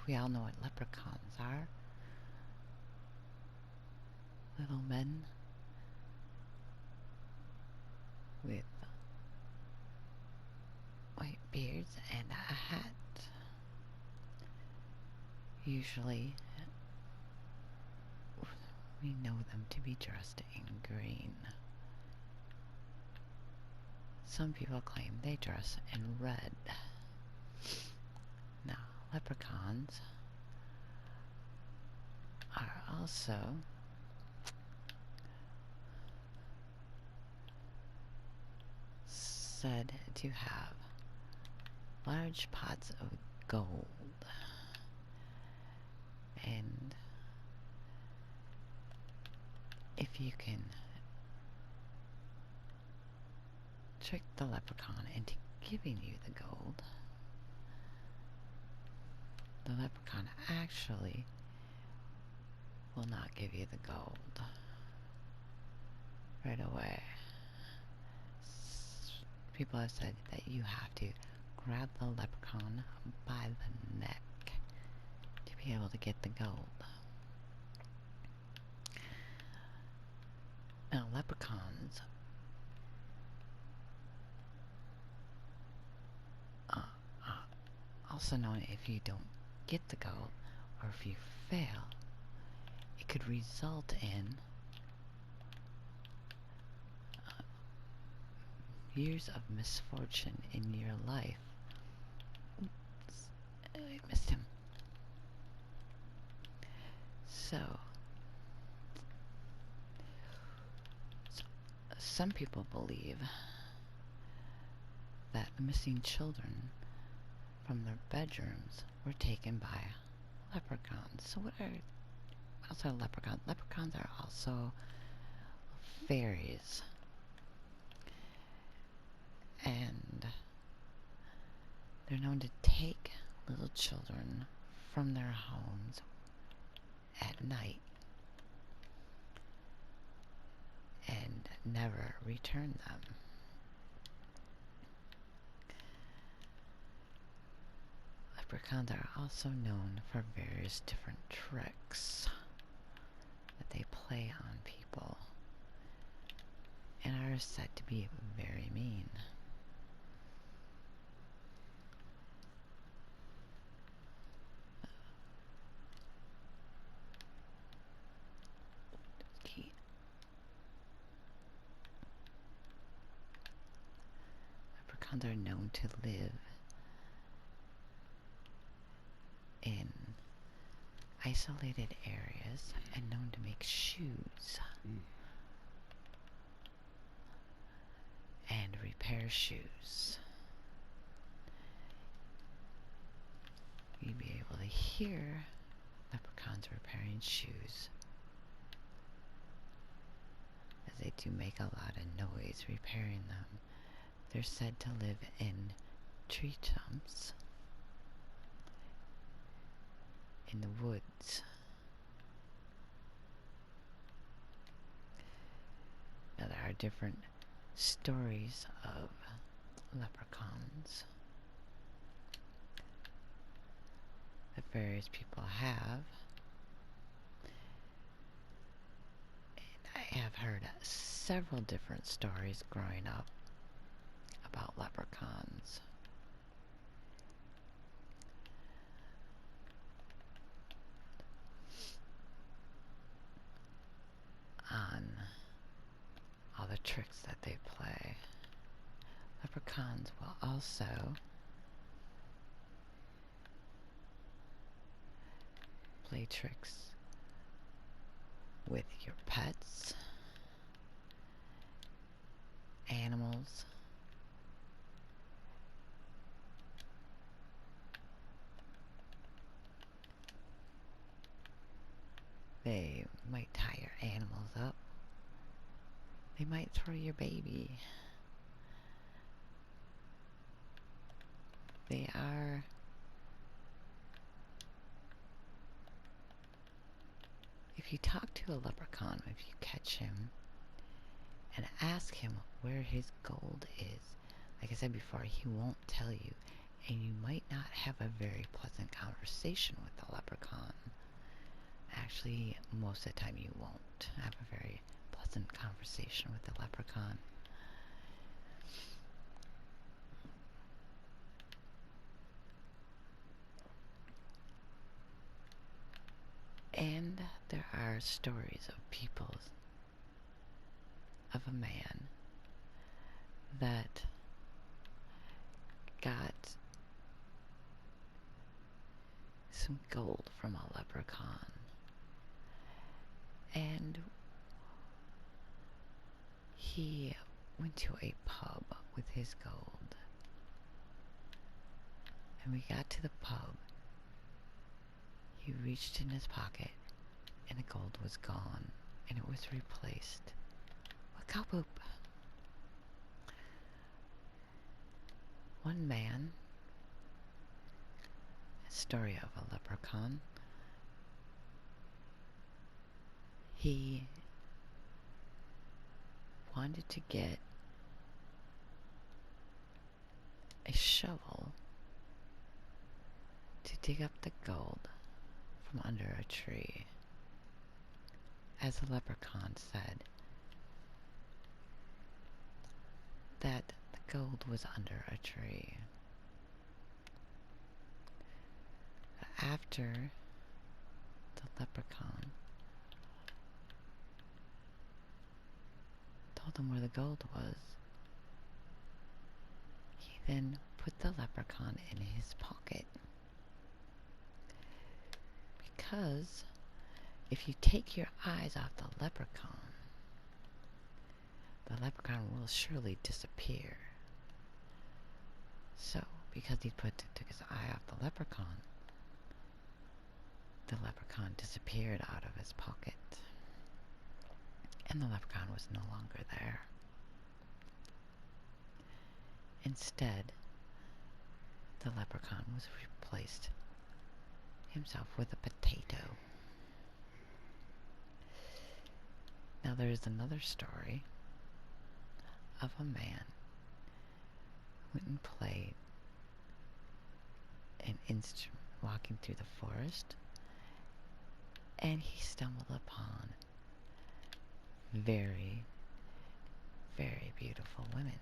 we all know what leprechauns are. Little men with white beards and a hat. Usually, we know them to be dressed in green. Some people claim they dress in red. Now, leprechauns are also said to have large pots of gold, and if you can trick the leprechaun into giving you the gold, the leprechaun actually will not give you the gold right away. People have said that you have to grab the leprechaun by the neck to be able to get the gold. Now, leprechauns also known, if you don't get the gold or if you fail, it could result in years of misfortune in your life. Oops, I missed him. So, some people believe that the missing children from their bedrooms were taken by leprechauns. So what else are leprechauns? Leprechauns are also fairies. And they're known to take little children from their homes at night and never return them. Leprechauns are also known for various different tricks that they play on people and are said to be very mean. Leprechauns are known to live in isolated areas and known to make shoes and repair shoes. You'd be able to hear leprechauns repairing shoes, as they do make a lot of noise repairing them. They're said to live in tree stumps in the woods. Now, there are different stories of leprechauns that various people have, and I have heard several different stories growing up about leprechauns. On all the tricks that they play. Leprechauns will also play tricks with your pets, animals, they might tie your animals up. They might throw your baby. They are if you talk to a leprechaun, if you catch him and ask him where his gold is, like I said before, he won't tell you. and you might not have a very pleasant conversation with the leprechaun. Actually, most of the time you won't have a very pleasant conversation with the leprechaun. And there are stories of people, of a man that got some gold from a leprechaun, and he went to a pub with his gold, and we got to the pub. He reached in his pocket, and the gold was gone, and it was replaced with cowpoop. One man, a story of a leprechaun, he wanted to get a shovel to dig up the gold from under a tree. As the leprechaun said, that the gold was under a tree. After the leprechaun told him where the gold was, he then put the leprechaun in his pocket. Because if you take your eyes off the leprechaun will surely disappear. So, because he took his eye off the leprechaun disappeared out of his pocket. And the leprechaun was no longer there. Instead, the leprechaun was replaced himself with a potato. Now there is another story of a man who went and played an instrument walking through the forest, and he stumbled upon very, very beautiful women.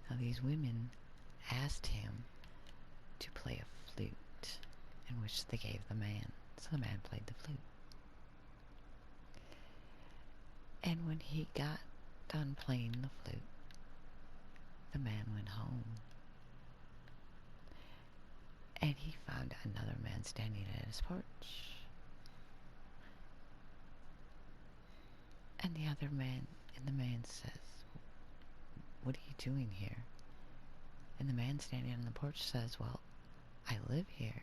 Now these women asked him to play a flute, in which they gave the man. So the man played the flute. And when he got done playing the flute, the man went home. And he found another man standing at his porch. And the man says, "What are you doing here?" And the man standing on the porch says, "Well, I live here."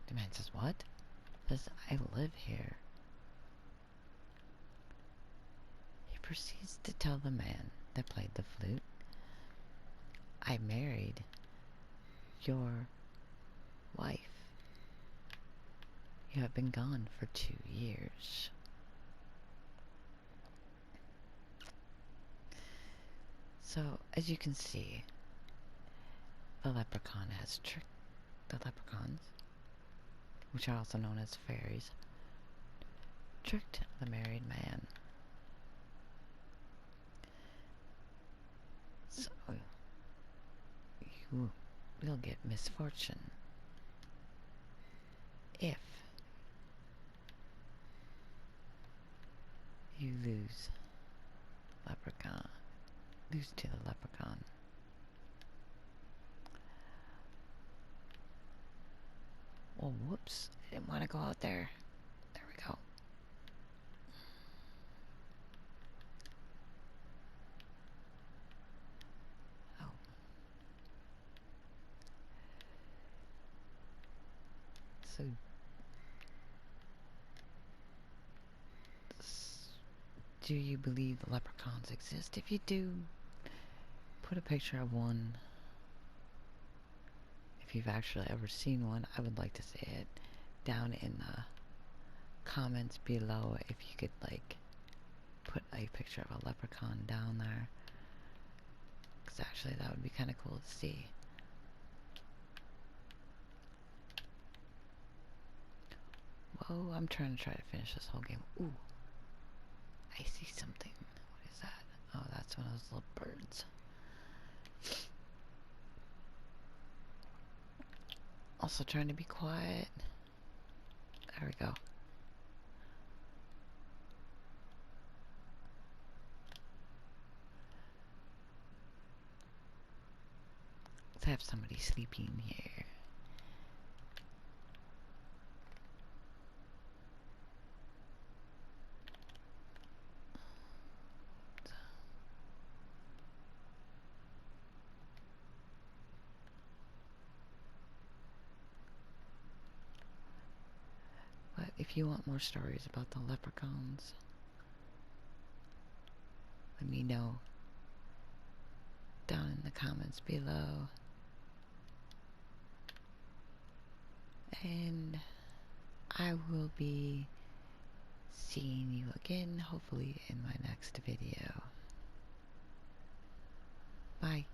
The man says, "What?" He says, "I live here." He proceeds to tell the man that played the flute, "I married your wife. You have been gone for 2 years. So, as you can see, the leprechaun has tricked the leprechauns, which are also known as fairies, tricked the married man. So, you will get misfortune if you lose to the leprechaun. Well, whoops, I didn't want to go out there. There we go. Oh. So, do you believe leprechauns exist? If you do, put a picture of one. If you've actually ever seen one, I would like to see it down in the comments below. If you could, like, put a picture of a leprechaun down there. tracks, actually. That would be kind of cool to see. Whoa, I'm trying to finish this whole game. Ooh. I see something. What is that? Oh, that's one of those little birds. Also trying to be quiet. There we go. Let's have somebody sleeping here. But if you want more stories about the leprechauns, let me know down in the comments below. And I will be seeing you again, hopefully in my next video. Bye.